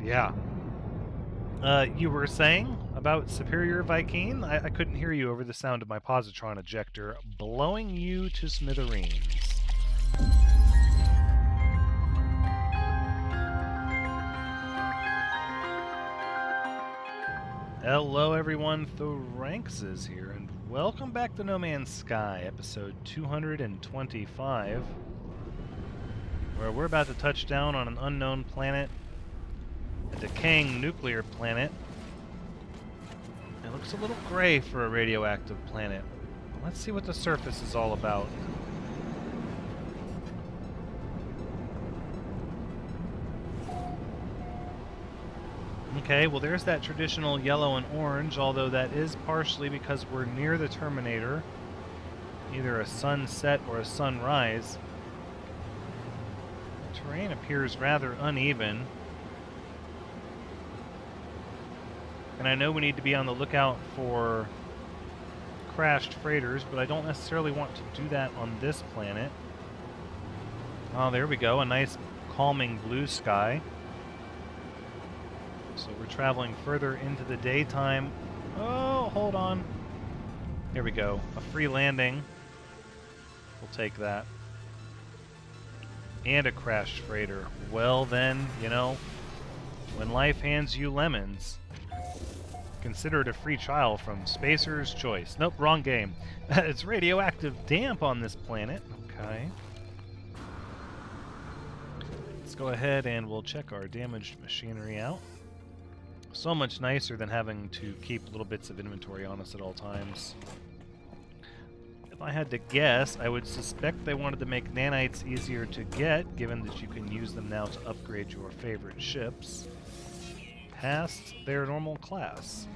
Yeah. You were saying about Superior Viking? I couldn't hear you over the sound of my positron ejector blowing you to smithereens. Hello everyone, Thranxes here, and welcome back to No Man's Sky, episode 225, where we're about to touch down on an unknown planet, a decaying nuclear planet. It looks a little gray for a radioactive planet. Let's see what the surface is all about. Okay, well there's that traditional yellow and orange, although that is partially because we're near the Terminator, either a sunset or a sunrise. The terrain appears rather uneven. And I know we need to be on the lookout for crashed freighters, but I don't necessarily want to do that on this planet. Oh, there we go, a nice calming blue sky. So we're traveling further into the daytime. Oh, hold on. Here we go, a free landing. We'll take that. And a crashed freighter. Well then, you know, when life hands you lemons, consider it a free trial from Spacer's Choice. Nope, wrong game. It's radioactive damp on this planet. Okay. Let's go ahead and we'll check our damaged machinery out. So much nicer than having to keep little bits of inventory on us at all times. If I had to guess, I would suspect they wanted to make nanites easier to get, given that you can use them now to upgrade your favorite ships past their normal class.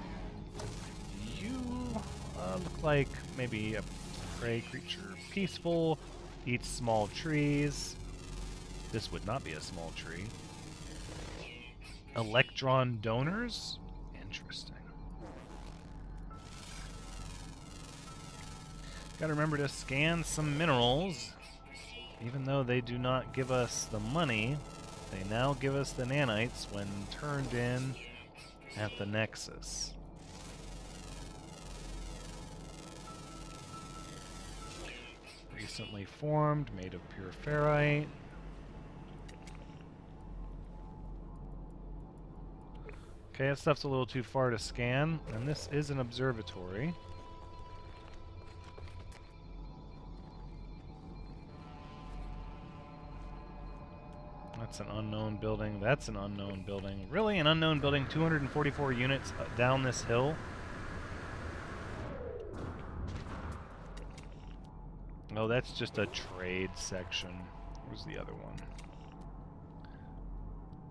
You look like maybe a prey creature. Peaceful, eats small trees. This would not be a small tree. Electron donors? Interesting. Gotta remember to scan some minerals. Even though they do not give us the money, they now give us the nanites when turned in at the Nexus. Recently formed, made of pure ferrite. Okay, that stuff's a little too far to scan, and this is an observatory. That's an unknown building. That's an unknown building. Really? An unknown building? 244 units down this hill? Oh, that's just a trade section. Where's the other one?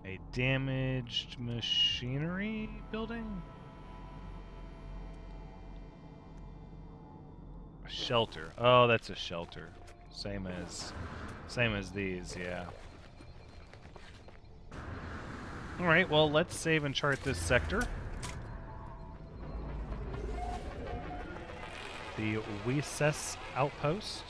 A damaged machinery building? A shelter. Oh, that's a shelter. Same as these, yeah. Alright, well, let's save and chart this sector. The Weses Outpost.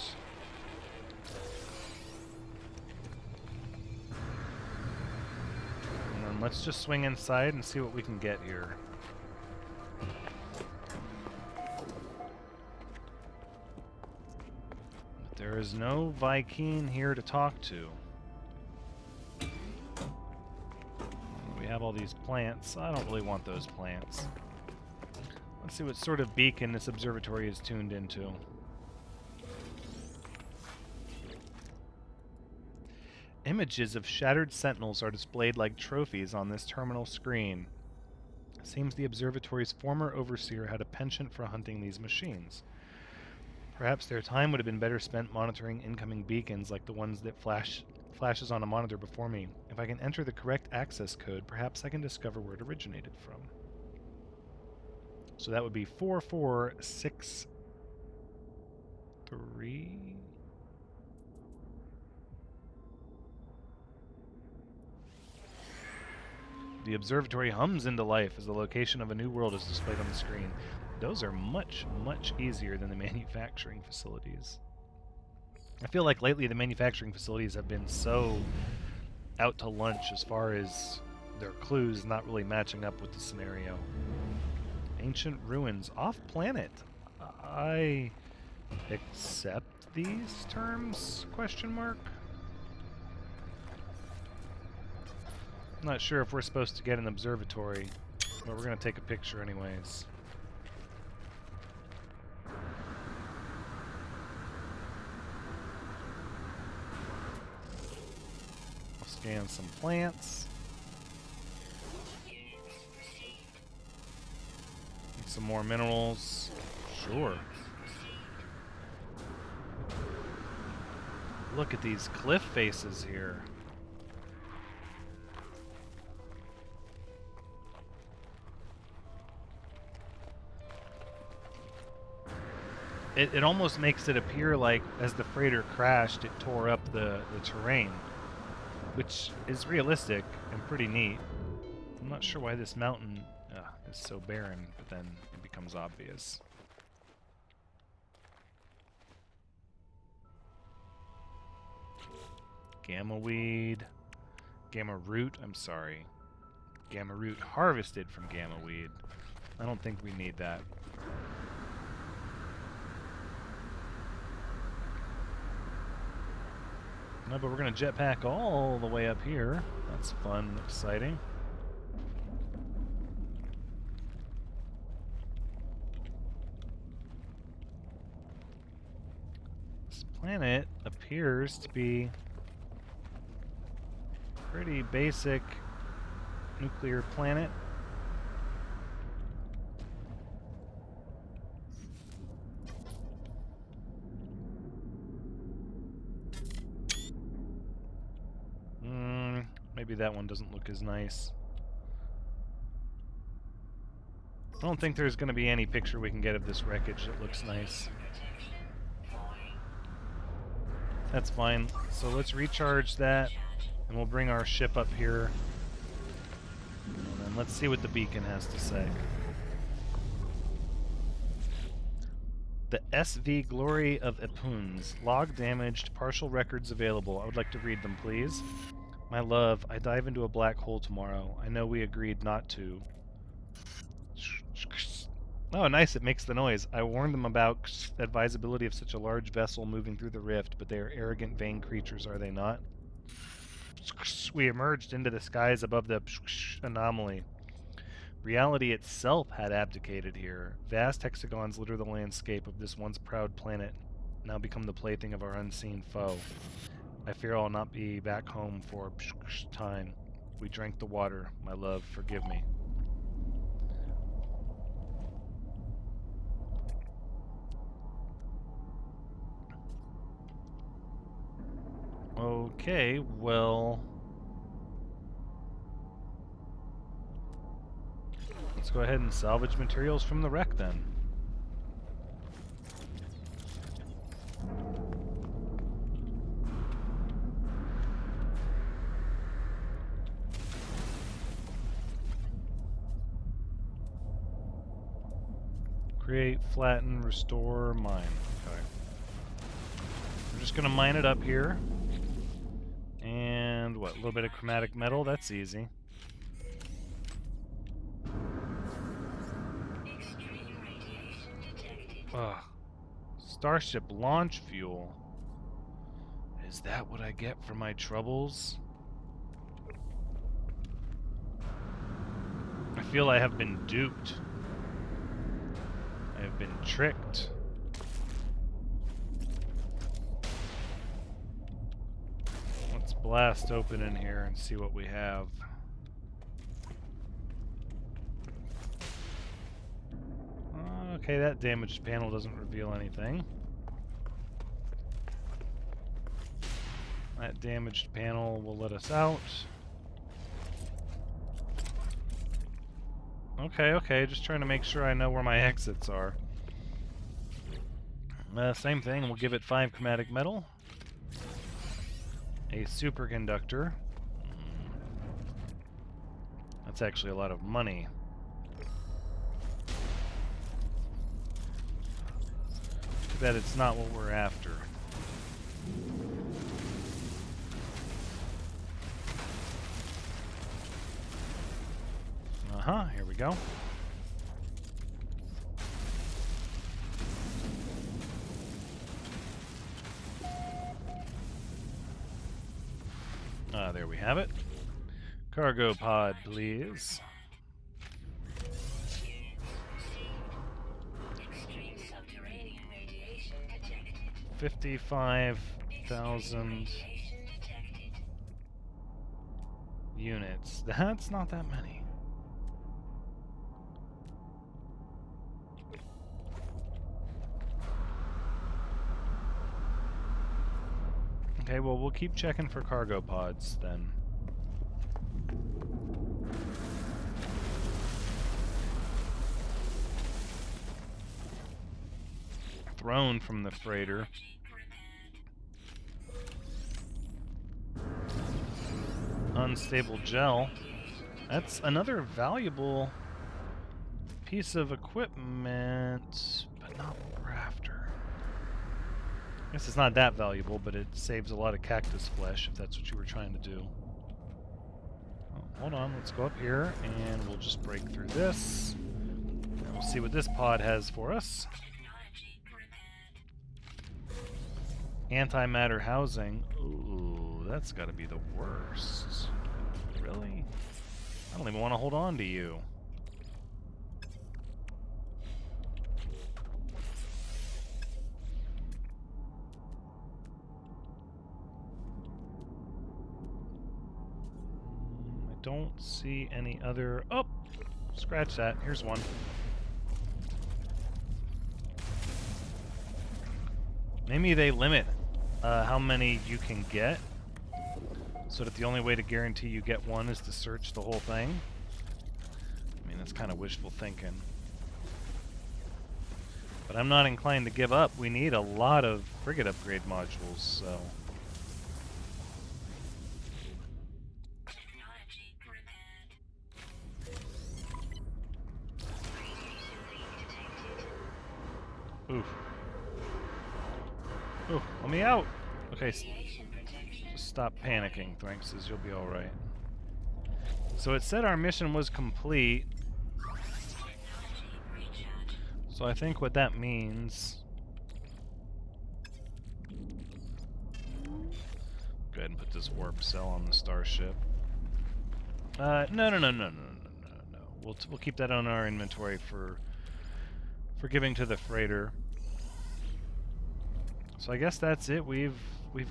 And then let's just swing inside and see what we can get here. But there is no Viking here to talk to. We have all these plants. I don't really want those plants. Let's see what sort of beacon this observatory is tuned into. Images of shattered sentinels are displayed like trophies on this terminal screen. It seems the observatory's former overseer had a penchant for hunting these machines. Perhaps their time would have been better spent monitoring incoming beacons like the ones that flashes on a monitor before me. If I can enter the correct access code, perhaps I can discover where it originated from. So that would be 4463. The observatory hums into life as the location of a new world is displayed on the screen. Those are much, much easier than the manufacturing facilities. I feel like lately the manufacturing facilities have been so out to lunch as far as their clues not really matching up with the scenario. Ancient ruins off planet. I accept these terms? Question mark. I'm not sure if we're supposed to get an observatory, but we're gonna take a picture anyways. I'll scan some plants. Need some more minerals. Sure. Look at these cliff faces here. It almost makes it appear like as the freighter crashed, it tore up the terrain, which is realistic and pretty neat. I'm not sure why this mountain is so barren, but then it becomes obvious. Gamma weed. Gamma root, I'm sorry. Gamma root harvested from gamma weed. I don't think we need that. No, but we're going to jetpack all the way up here. That's fun and exciting. This planet appears to be pretty basic nuclear planet. Maybe that one doesn't look as nice. I don't think there's going to be any picture we can get of this wreckage that looks nice. That's fine. So let's recharge that, and we'll bring our ship up here. And then let's see what the beacon has to say. The SV Glory of Epuns. Log damaged, partial records available. I would like to read them, please. My love, I dive into a black hole tomorrow. I know we agreed not to. Oh, nice, it makes the noise. I warned them about advisability of such a large vessel moving through the rift, but they are arrogant, vain creatures, are they not? We emerged into the skies above the anomaly. Reality itself had abdicated here. Vast hexagons litter the landscape of this once proud planet, now become the plaything of our unseen foe. I fear I'll not be back home for time. We drank the water. My love, forgive me. Okay, well... let's go ahead and salvage materials from the wreck then. Create, flatten, restore, mine. Okay. We're just going to mine it up here. And what? A little bit of chromatic metal? That's easy. Ugh. Starship launch fuel. Is that what I get for my troubles? I feel I have been duped. I have been tricked. Let's blast open in here and see what we have. Okay, that damaged panel doesn't reveal anything. That damaged panel will let us out. Okay, just trying to make sure I know where my exits are. Same thing, we'll give it 5 chromatic metal. A superconductor. That's actually a lot of money. Too bad it's not what we're after. Uh-huh, here we go. There we have it. Cargo pod, please. 55,000 units. That's not that many. Okay, well, we'll keep checking for cargo pods then. Thrown from the freighter. Unstable gel. That's another valuable piece of equipment, but not rafter. I guess it's not that valuable, but it saves a lot of cactus flesh if that's what you were trying to do. Oh, hold on, let's go up here and we'll just break through this. And we'll see what this pod has for us. Antimatter housing. Ooh, that's got to be the worst. Really? I don't even want to hold on to you. I don't see any other... Oh! Scratch that. Here's one. Maybe they limit how many you can get, so that the only way to guarantee you get one is to search the whole thing. I mean, that's kind of wishful thinking. But I'm not inclined to give up. We need a lot of frigate upgrade modules, so... Oof. Oh, let me out! Okay, just stop panicking, Thranxes. You'll be alright. So it said our mission was complete. So I think what that means... Go ahead and put this warp cell on the starship. No. We'll keep that on our inventory for giving to the freighter. So I guess that's it. We've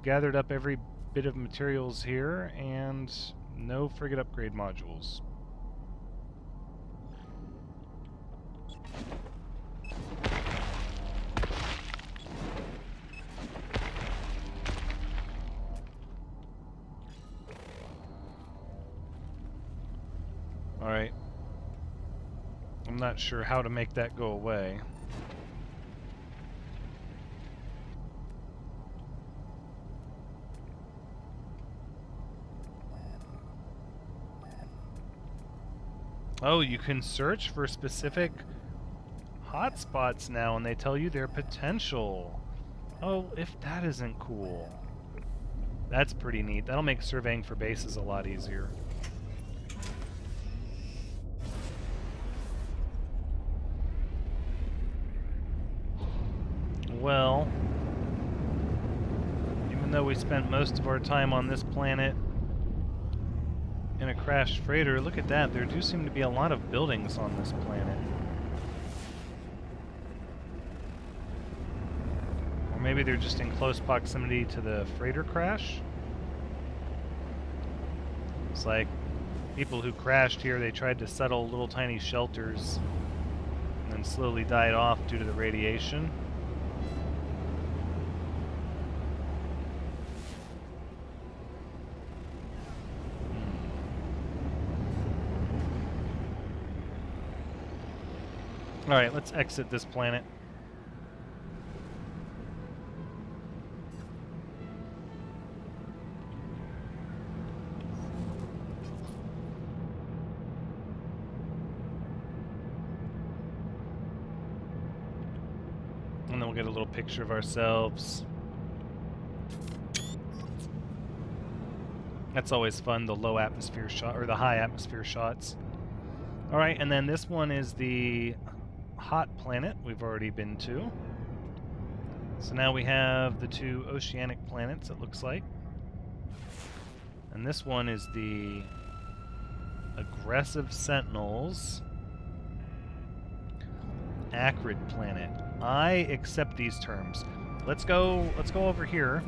gathered up every bit of materials here, and no frigate upgrade modules. Alright. I'm not sure how to make that go away. Oh, you can search for specific hotspots now, and they tell you their potential. Oh, if that isn't cool. That's pretty neat. That'll make surveying for bases a lot easier. Well, even though we spent most of our time on this planet in a crashed freighter, look at that. There do seem to be a lot of buildings on this planet. Or maybe they're just in close proximity to the freighter crash. It's like people who crashed here, they tried to settle little tiny shelters and then slowly died off due to the radiation. Alright, let's exit this planet. And then we'll get a little picture of ourselves. That's always fun, the low atmosphere shot, or the high atmosphere shots. Alright, and then this one is the hot planet we've already been to. So now we have the 2 oceanic planets, it looks like. And this one is the aggressive sentinels. Acrid planet. I accept these terms. Let's go over here,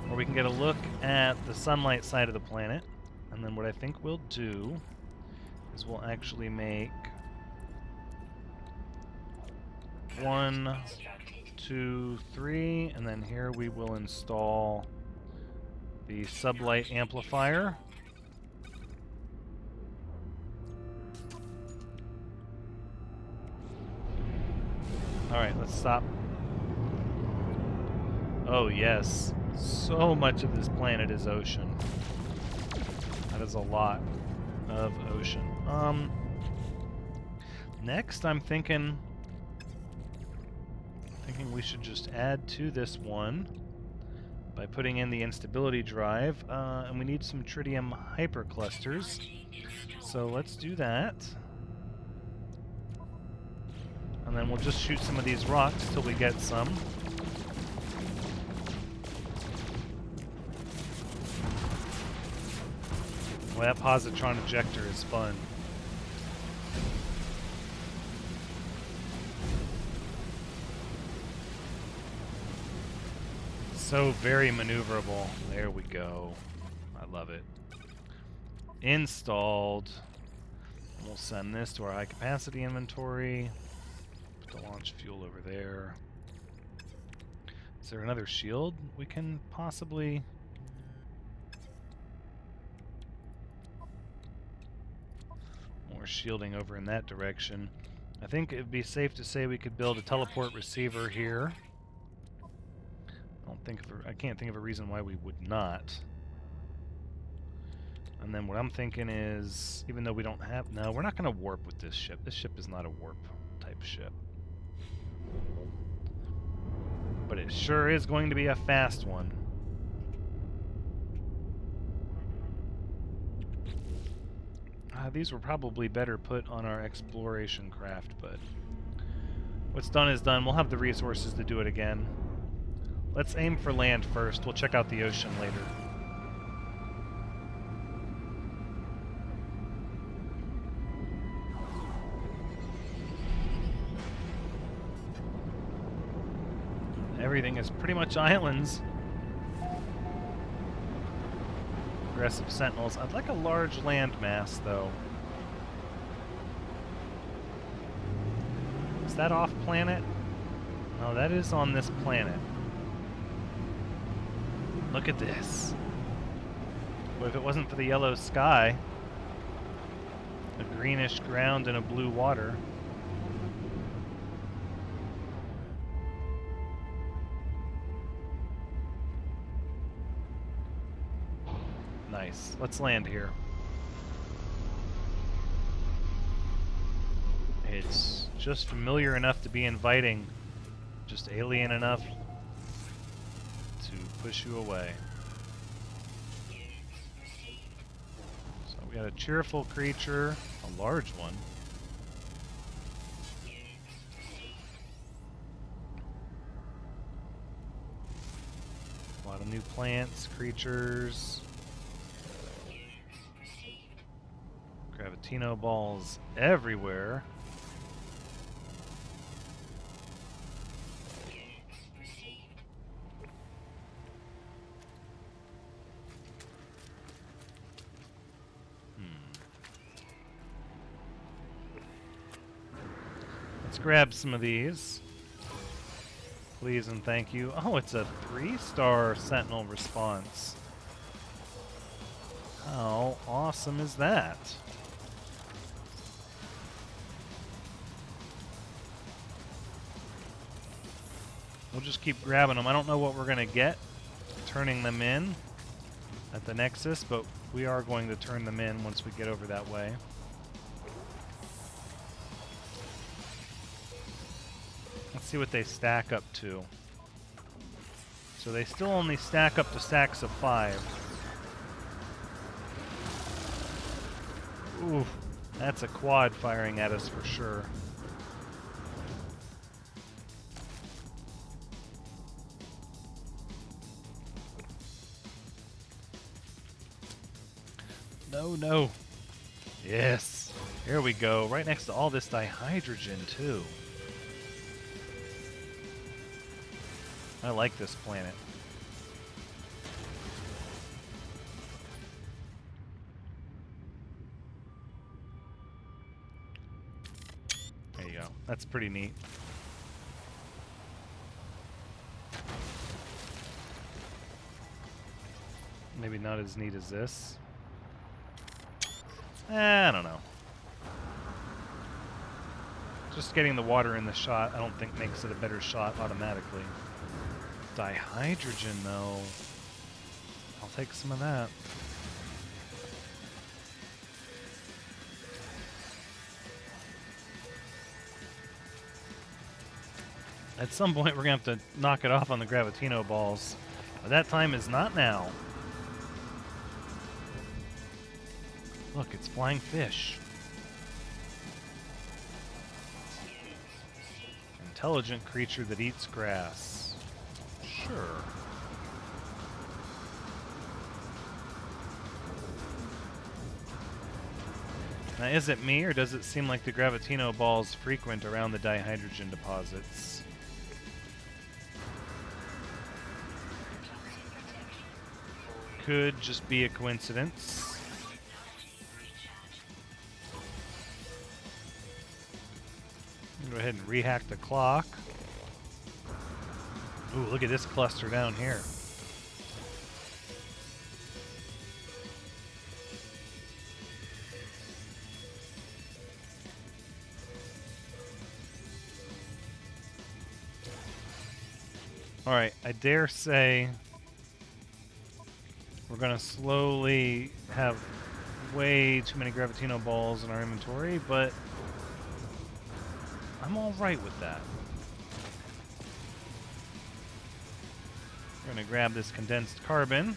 where we can get a look at the sunlight side of the planet. And then what I think we'll do is we'll actually make 1, 2, 3, and then here we will install the sublight amplifier. Alright, let's stop. Oh yes, so much of this planet is ocean. That is a lot of ocean. Next I'm thinking we should just add to this one by putting in the instability drive, and we need some tritium hyperclusters. So let's do that. And then we'll just shoot some of these rocks till we get some. Well, that positron ejector is fun. So very maneuverable. There we go. I love it. Installed. We'll send this to our high capacity inventory. Put the launch fuel over there. Is there another shield we can possibly... More shielding over in that direction. I think it'd be safe to say we could build a teleport receiver here. I can't think of a reason why we would not. And then what I'm thinking is, even though we don't have... No, we're not going to warp with this ship. This ship is not a warp type ship. But it sure is going to be a fast one. These were probably better put on our exploration craft, but what's done is done. We'll have the resources to do it again. Let's aim for land first. We'll check out the ocean later. Everything is pretty much islands. Aggressive sentinels. I'd like a large landmass, though. Is that off planet? No, that is on this planet. Look at this. Well, if it wasn't for the yellow sky, a greenish ground and a blue water. Nice. Let's land here. It's just familiar enough to be inviting, just alien enough to push you away. So we got a cheerful creature, a large one. A lot of new plants, creatures. Gravitino balls everywhere. Let's grab some of these. Please and thank you. Oh, it's a 3-star Sentinel response. How awesome is that? We'll just keep grabbing them. I don't know what we're going to get turning them in at the Nexus, but we are going to turn them in once we get over that way. Let's see what they stack up to. So they still only stack up to stacks of 5. Ooh, that's a quad firing at us for sure. No, no. Yes. Here we go. Right next to all this dihydrogen, too. I like this planet. There you go. That's pretty neat. Maybe not as neat as this. I don't know. Just getting the water in the shot, I don't think makes it a better shot automatically. Dihydrogen, though. I'll take some of that. At some point, we're going to have to knock it off on the Gravitino balls. But that time is not now. Look, it's flying fish. Intelligent creature that eats grass. Sure. Now, is it me, or does it seem like the Gravitino balls frequent around the dihydrogen deposits? Could just be a coincidence. Go ahead and rehack the clock. Ooh, look at this cluster down here. Alright, I dare say we're going to slowly have way too many Gravitino balls in our inventory, but I'm alright with that. We're going to grab this condensed carbon.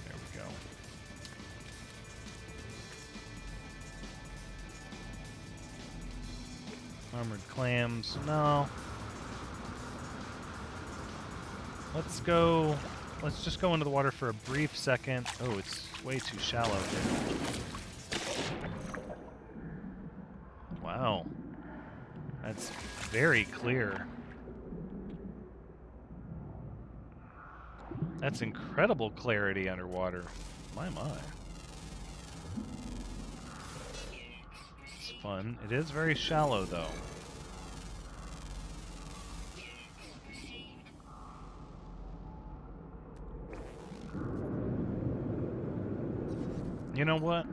There we go. Armored clams. No. Let's just go into the water for a brief second. Oh, it's way too shallow here. Wow. That's very clear. That's incredible clarity underwater. My. It's fun. It is very shallow, though. You know what?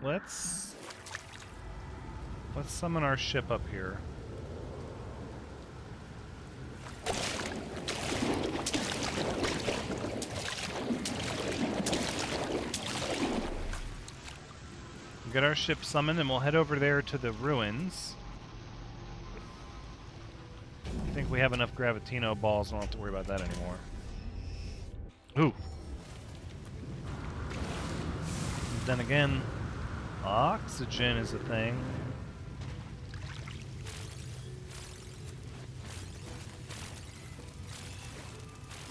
Let's summon our ship up here. Get our ship summoned and we'll head over there to the ruins. I think we have enough Gravitino balls, I don't have to worry about that anymore. Ooh. Then again, oxygen is a thing.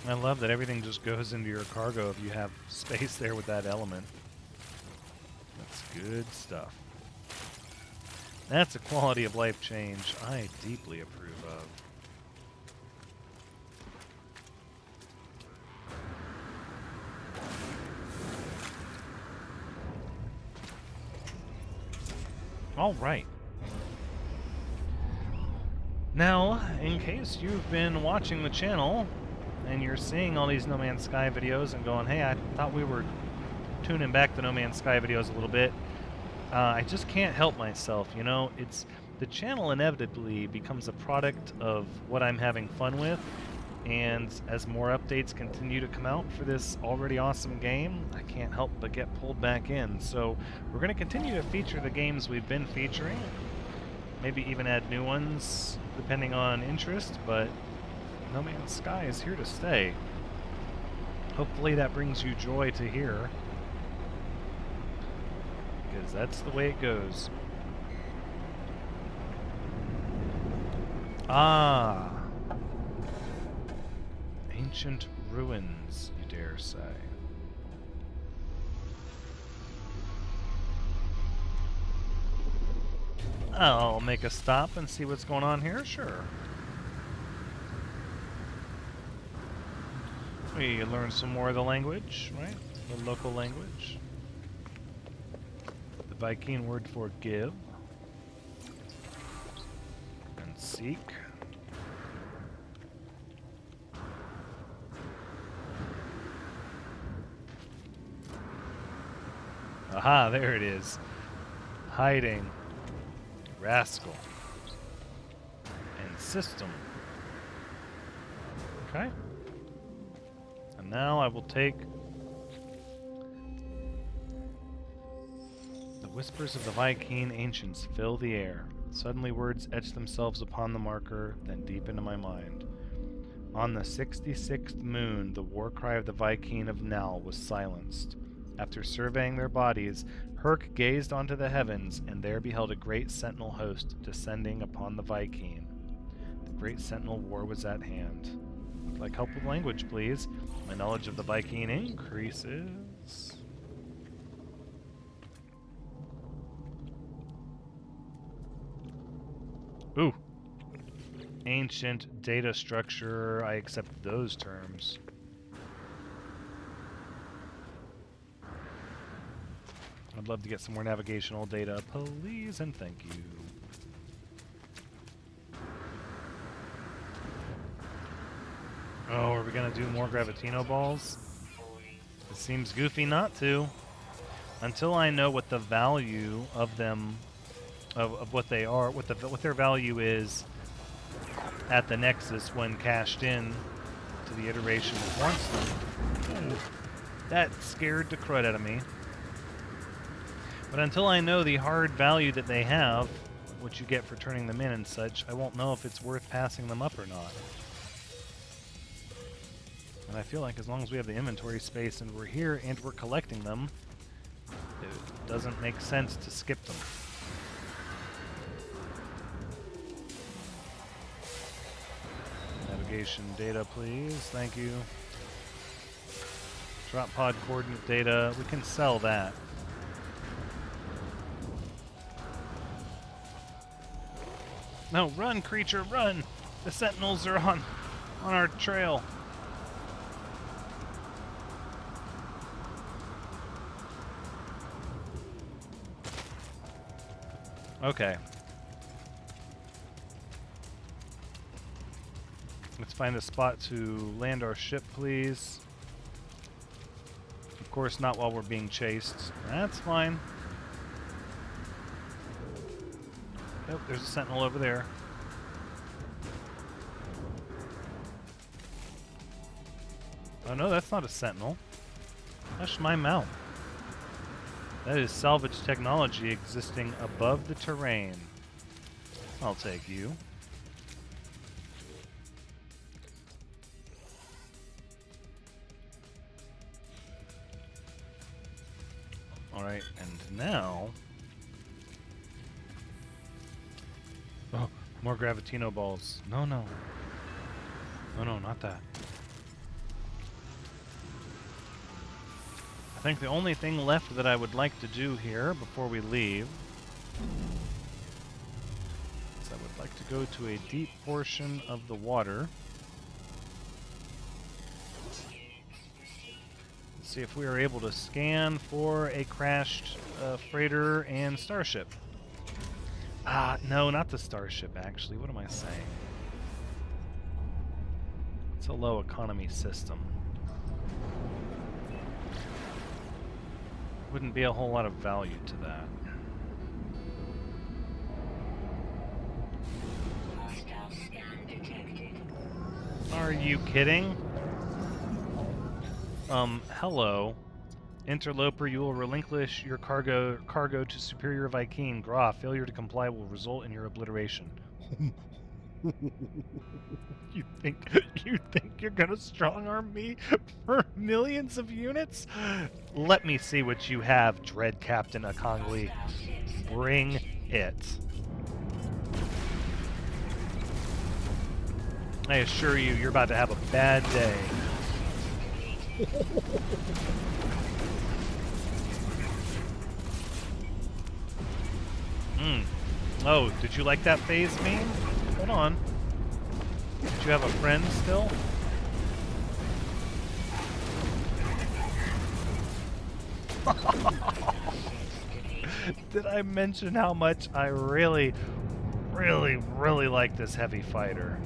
I love that everything just goes into your cargo if you have space there with that element. That's good stuff. That's a quality of life change I deeply approve of. All right. Now, in case you've been watching the channel and you're seeing all these No Man's Sky videos and going, hey, I thought we were tuning back the No Man's Sky videos a little bit, I just can't help myself, you know? The channel inevitably becomes a product of what I'm having fun with, and as more updates continue to come out for this already awesome game, I can't help but get pulled back in. So we're going to continue to feature the games we've been featuring, maybe even add new ones depending on interest, but No Man's Sky is here to stay. Hopefully that brings you joy to hear, because that's the way it goes. Ah, ancient ruins, you dare say. I'll make a stop and see what's going on here, sure. We learn some more of the language, right? The local language. The Viking word for give. And seek. Aha, there it is. Hiding. Rascal. And system. Okay. And now I will take the whispers of the Viking ancients fill the air. Suddenly words etch themselves upon the marker, then deep into my mind. On the 66th moon, the war cry of the Viking of Nal was silenced. After surveying their bodies, Herc gazed onto the heavens, and there beheld a great sentinel host descending upon the Viking. The great sentinel war was at hand. Would like help with language, please? My knowledge of the Viking increases. Ooh. Ancient data structure. I accept those terms. I'd love to get some more navigational data, please, and thank you. Oh, are we gonna do more Gravitino balls? It seems goofy not to. Until I know what the value of them, of what they are, what their value is at the Nexus when cashed in to the iteration that wants them. Ooh, that scared the crud out of me. But until I know the hard value that they have, what you get for turning them in and such, I won't know if it's worth passing them up or not. And I feel like as long as we have the inventory space and we're here and we're collecting them, it doesn't make sense to skip them. Navigation data, please. Thank you. Drop pod coordinate data. We can sell that. No, run, creature, run! The sentinels are on our trail. Okay. Let's find a spot to land our ship, please. Of course, not while we're being chased. That's fine. Oh, there's a sentinel over there. Oh no, that's not a sentinel. Hush my mouth. That is salvage technology existing above the terrain. I'll take you. Alright, and now... Oh, more Gravitino balls. No, no. No, no, not that. I think the only thing left that I would like to do here before we leave is I would like to go to a deep portion of the water. See if we are able to scan for a crashed freighter and starship. No, not the starship, actually. What am I saying? It's a low economy system. Wouldn't be a whole lot of value to that. Are you kidding? Hello. Interloper, you will relinquish your cargo to superior Viking. Grah, failure to comply will result in your obliteration. You think you're gonna strong arm me for millions of units? Let me see what you have, Dread Captain Akongli. Bring it. I assure you, you're about to have a bad day. Oh, did you like that phase meme? Hold on. Did you have a friend still? Did I mention how much I really like this heavy fighter?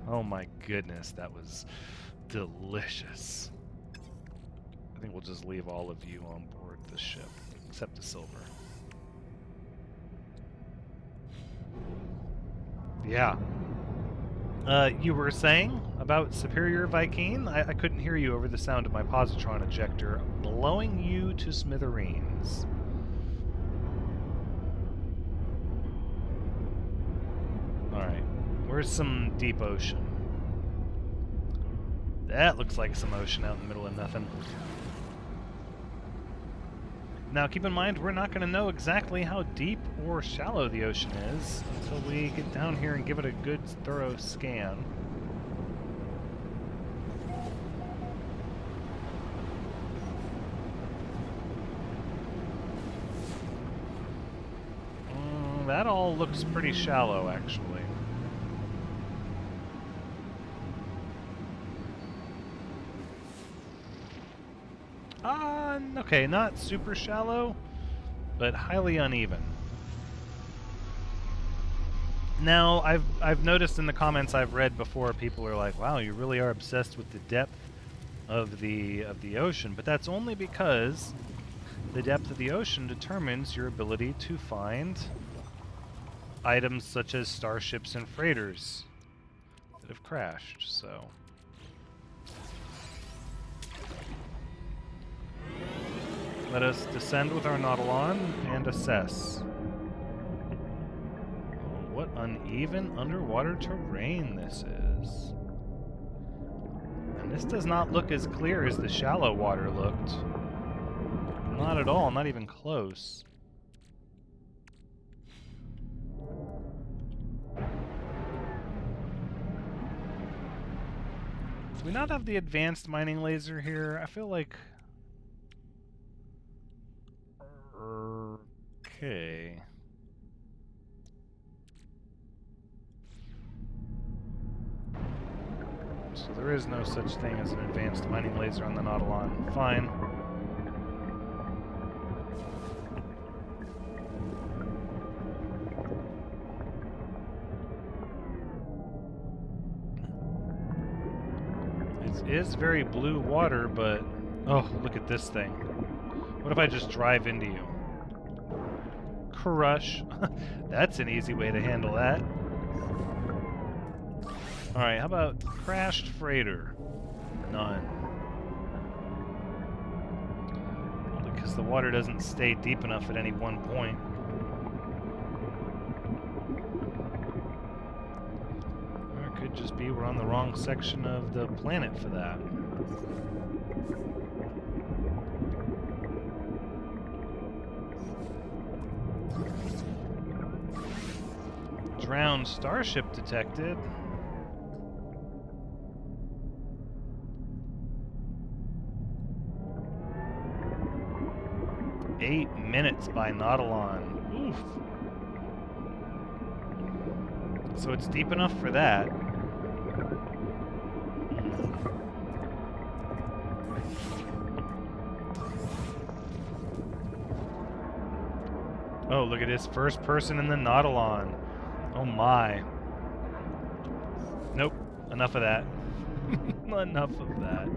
Oh my goodness, that was delicious. I think we'll just leave all of you on board the ship, except the silver. Yeah. You were saying about Superior Vy'keen? I couldn't hear you over the sound of my positron ejector blowing you to smithereens. Alright, where's some deep ocean? That looks like some ocean out in the middle of nothing. Now, keep in mind, we're not going to know exactly how deep or shallow the ocean is until we get down here and give it a good, thorough scan. That all looks pretty shallow, actually. Okay, not super shallow, but highly uneven. Now, I've noticed in the comments I've read before, people are like, "Wow, you really are obsessed with the depth of the ocean," but that's only because the depth of the ocean determines your ability to find items such as starships and freighters that have crashed. So. Let us descend with our Nautilon and assess. Oh, what uneven underwater terrain this is. And this does not look as clear as the shallow water looked. Not at all, not even close. Do we not have the advanced mining laser here? I feel like... Okay. So there is no such thing as an advanced mining laser on the Nautilon. Fine. It is very blue water, but... Oh, look at this thing. What if I just drive into you? Crush. That's an easy way to handle that. Alright, how about crashed freighter? None. Because the water doesn't stay deep enough at any one point. Or it could just be we're on the wrong section of the planet for that. Drowned starship detected. Eight minutes by Nautilon. Oof. So it's deep enough for that. Oh, look at this first person in the Nautilon. Oh my. Nope. Enough of that. Enough of that.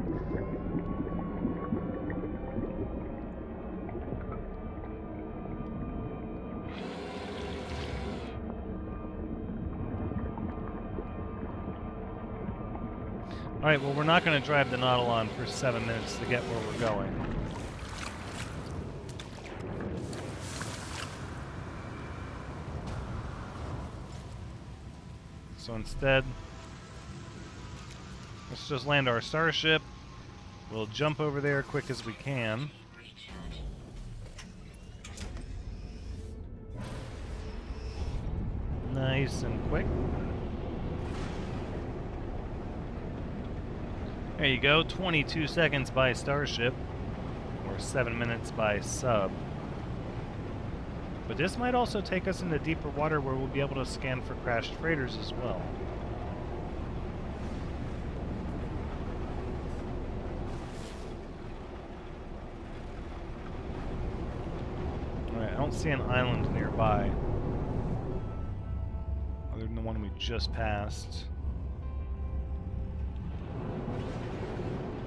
Alright, well, we're not going to drive the Nautilon for 7 minutes to get where we're going. So instead, let's just land our starship. We'll jump over there quick as we can. Nice and quick. There you go, 22 seconds by starship, or 7 minutes by sub. But this might also take us into deeper water where we'll be able to scan for crashed freighters as well. Alright, I don't see an island nearby, other than the one we just passed.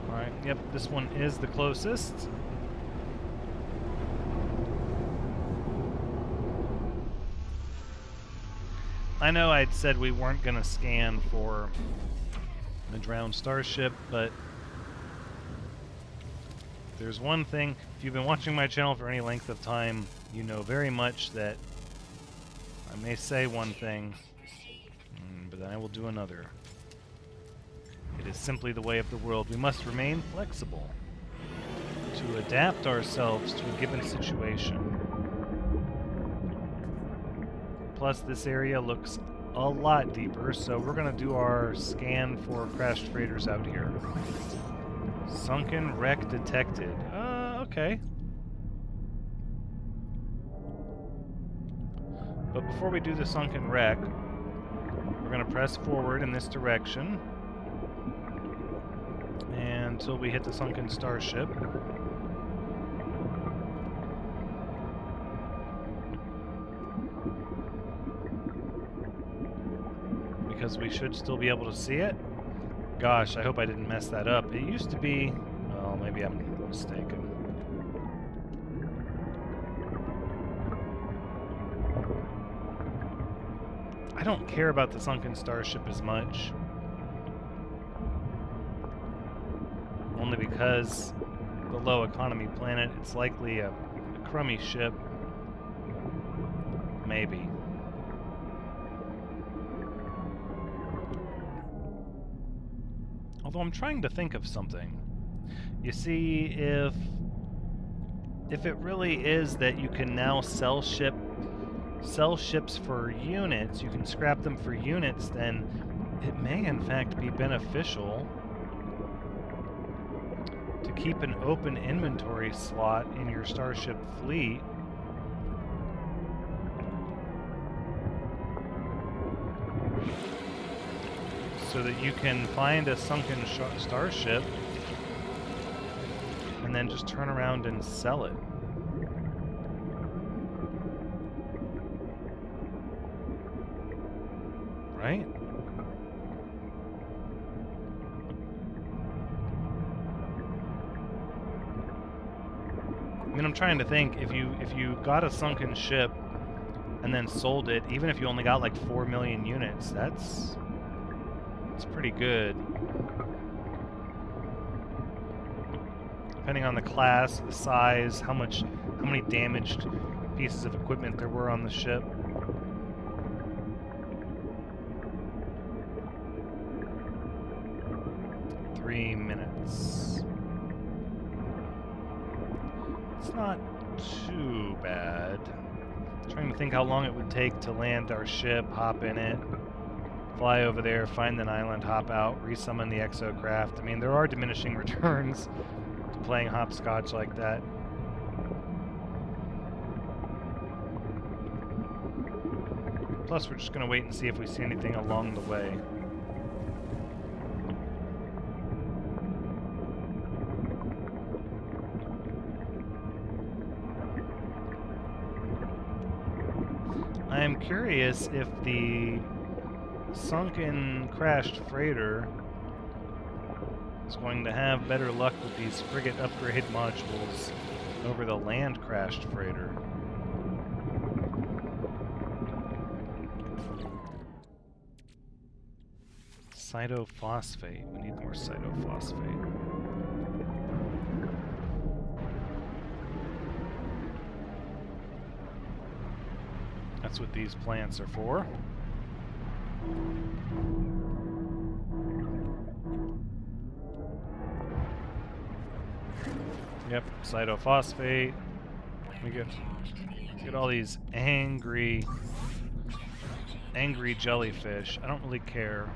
Alright, yep, this one is the closest. I know I'd said we weren't going to scan for the drowned starship, but there's one thing. If you've been watching my channel for any length of time, you know very much that I may say one thing, but then I will do another. It is simply the way of the world. We must remain flexible to adapt ourselves to a given situation. Plus, this area looks a lot deeper, so we're going to do our scan for crashed freighters out here. Sunken wreck detected. Okay. But before we do the sunken wreck, we're going to press forward in this direction until we hit the sunken starship. Because we should still be able to see it. Gosh, I hope I didn't mess that up. It used to be... well, maybe I'm mistaken. I don't care about the sunken starship as much. Only because the low economy planet, it's likely a crummy ship. Maybe. Although I'm trying to think of something. You see, if it really is that you can now sell ships for units, you can scrap them for units, then it may in fact be beneficial to keep an open inventory slot in your starship fleet. So that you can find a sunken starship and then just turn around and sell it. Right? I mean, I'm trying to think, if you got a sunken ship and then sold it, even if you only got like 4 million units, that's pretty good. Depending on the class, the size, how many damaged pieces of equipment there were on the ship. Three minutes. It's not too bad. I'm trying to think how long it would take to land our ship, hop in it, fly over there, find an island, hop out, resummon the exocraft. I mean, there are diminishing returns to playing hopscotch like that. Plus, we're just going to wait and see if we see anything along the way. I am curious if the sunken crashed freighter is going to have better luck with these frigate upgrade modules over the land crashed freighter. Cytophosphate. We need more cytophosphate. That's what these plants are for. Yep, cytophosphate. We get all these angry jellyfish. I don't really care.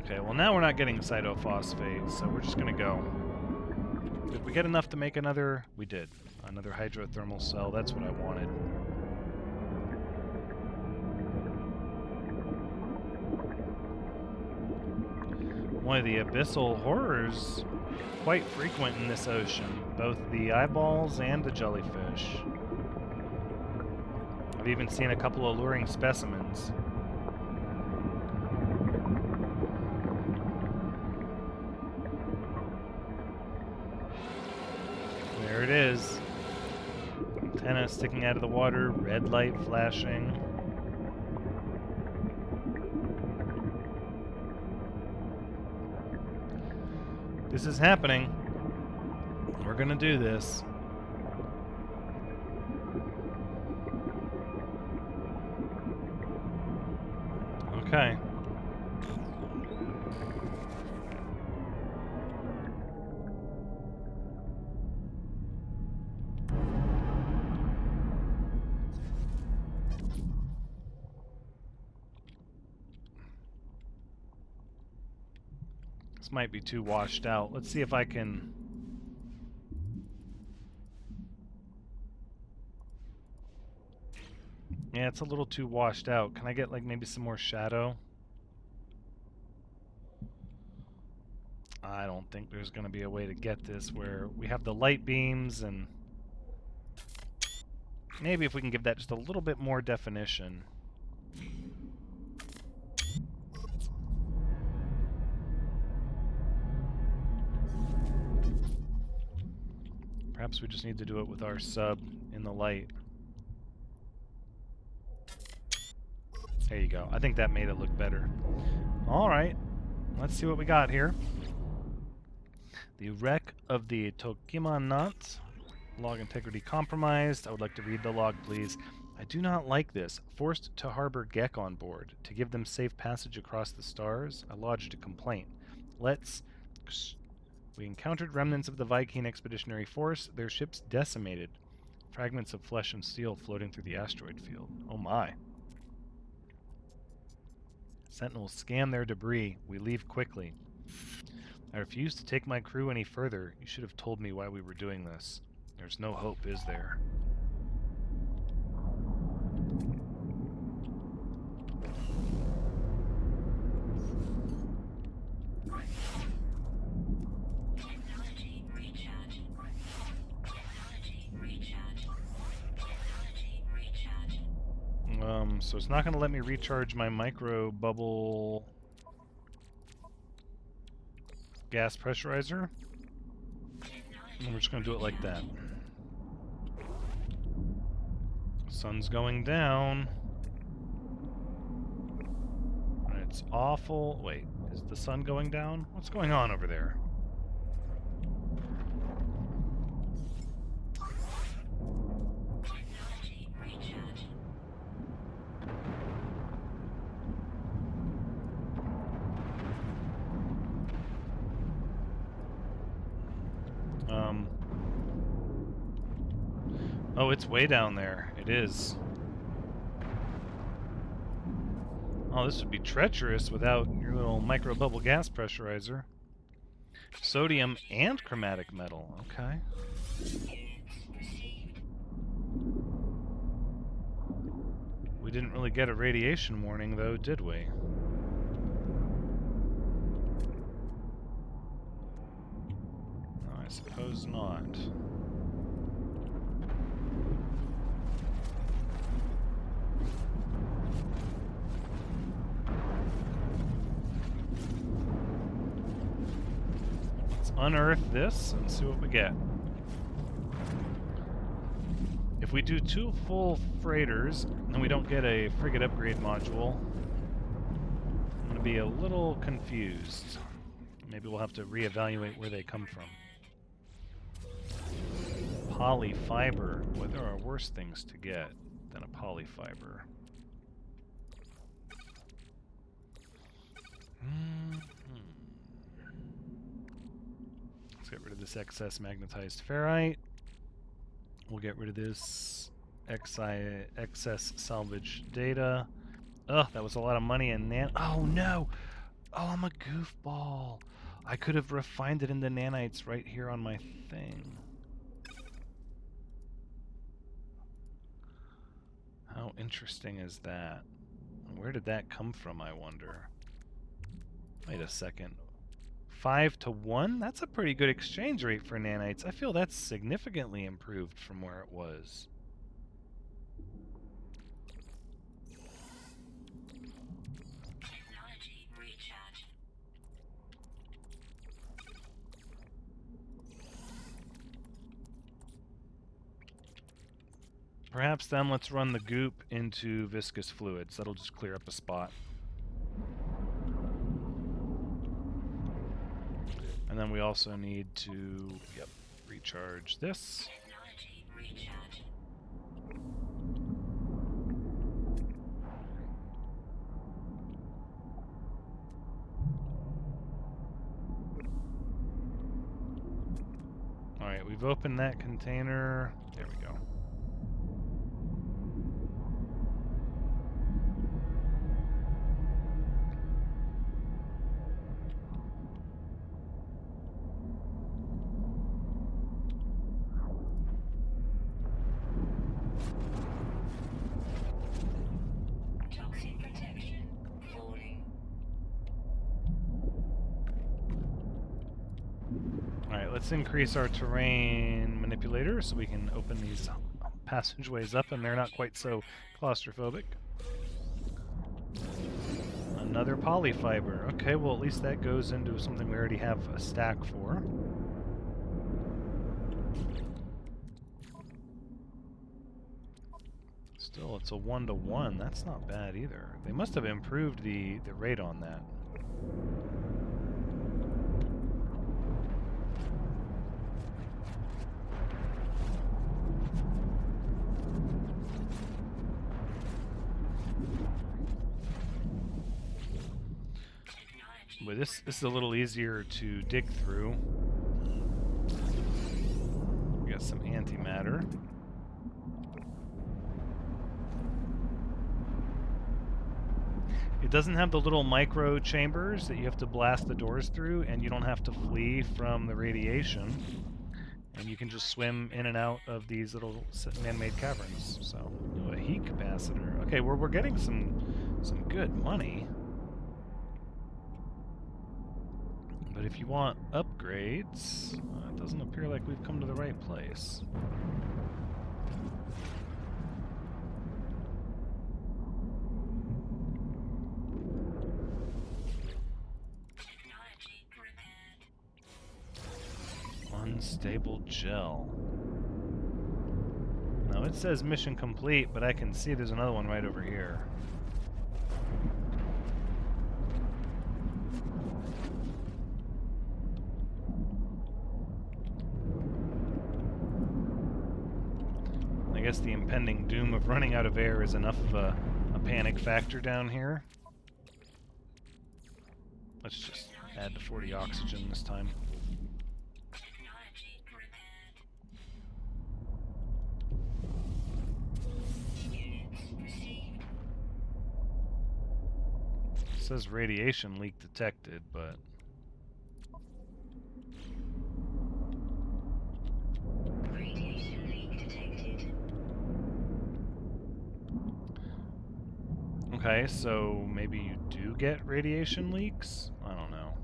Okay, well now we're not getting cytophosphate, so we're just gonna go. Did we get enough to make another? We did. Another hydrothermal cell. That's what I wanted. One of the abyssal horrors quite frequent in this ocean, both the eyeballs and the jellyfish. I've even seen a couple alluring specimens. There it is. Antenna sticking out of the water, red light flashing. This is happening. We're gonna do this. Okay. This might be too washed out. Let's see if I can... Yeah, it's a little too washed out. Can I get, like, maybe some more shadow? I don't think there's going to be a way to get this where we have the light beams, and maybe if we can give that just a little bit more definition. Perhaps we just need to do it with our sub in the light. There you go. I think that made it look better. Alright, let's see what we got here. The wreck of the Tokiman Knot. Log integrity compromised. I would like to read the log, please. I do not like this. Forced to harbor Gek on board. To give them safe passage across the stars, I lodged a complaint. Let's... We encountered remnants of the Viking expeditionary force, their ships decimated. Fragments of flesh and steel floating through the asteroid field. Oh my. Sentinels scan their debris. We leave quickly. I refuse to take my crew any further. You should have told me why we were doing this. There's no hope, is there? So it's not going to let me recharge my micro bubble gas pressurizer. And we're just going to do it like that. Sun's going down. And it's awful. Wait, is the sun going down? What's going on over there? Oh, it's way down there. It is. Oh, this would be treacherous without your little micro bubble gas pressurizer. Sodium and chromatic metal. Okay. We didn't really get a radiation warning, though, did we? No, I suppose not. Unearth this and see what we get. If we do 2 full freighters and we don't get a frigate upgrade module, I'm going to be a little confused. Maybe we'll have to reevaluate where they come from. Polyfiber. Boy, there are worse things to get than a polyfiber. Let's get rid of this excess magnetized ferrite. We'll get rid of this excess salvage data. Ugh, that was a lot of money in oh no! Oh, I'm a goofball. I could have refined it into nanites right here on my thing. How interesting is that? Where did that come from, I wonder? Wait a second. 5 to 1? That's a pretty good exchange rate for nanites. I feel that's significantly improved from where it was. Technology recharge. Perhaps then let's run the goop into viscous fluids. That'll just clear up a spot. And then we also need to, recharge this. Technology recharge. Alright, we've opened that container. There we go. Toxic protection falling. Alright, let's increase our terrain manipulator so we can open these passageways up and they're not quite so claustrophobic. Another polyfiber. Okay, well at least that goes into something we already have a stack for. Still, it's a 1-to-1. That's not bad either. They must have improved the rate on that. But this is a little easier to dig through. We got some antimatter. It doesn't have the little micro chambers that you have to blast the doors through, and you don't have to flee from the radiation. And you can just swim in and out of these little man-made caverns. So, a heat capacitor. Okay, we're getting some good money. But if you want upgrades, it doesn't appear like we've come to the right place. Technology repaired. Unstable gel. Now it says mission complete, but I can see there's another one right over here. I guess the impending doom of running out of air is enough of a panic factor down here. Let's just add to 40 oxygen this time. Technology repaired. Units received. It says radiation leak detected, but Radiation leak detected. okay, so maybe you do get radiation leaks? I don't know.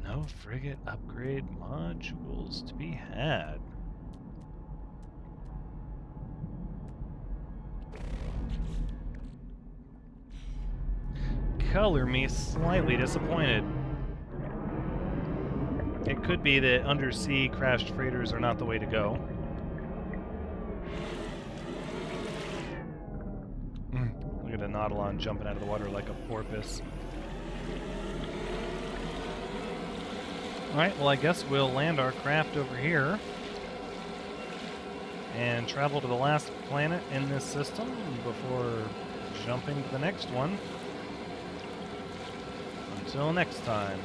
No frigate upgrade modules to be had. Color me slightly disappointed. It could be that undersea crashed freighters are not the way to go. Look at a Nautilon jumping out of the water like a porpoise. Alright, well, I guess we'll land our craft over here and travel to the last planet in this system before jumping to the next one. Until next time.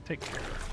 Take care.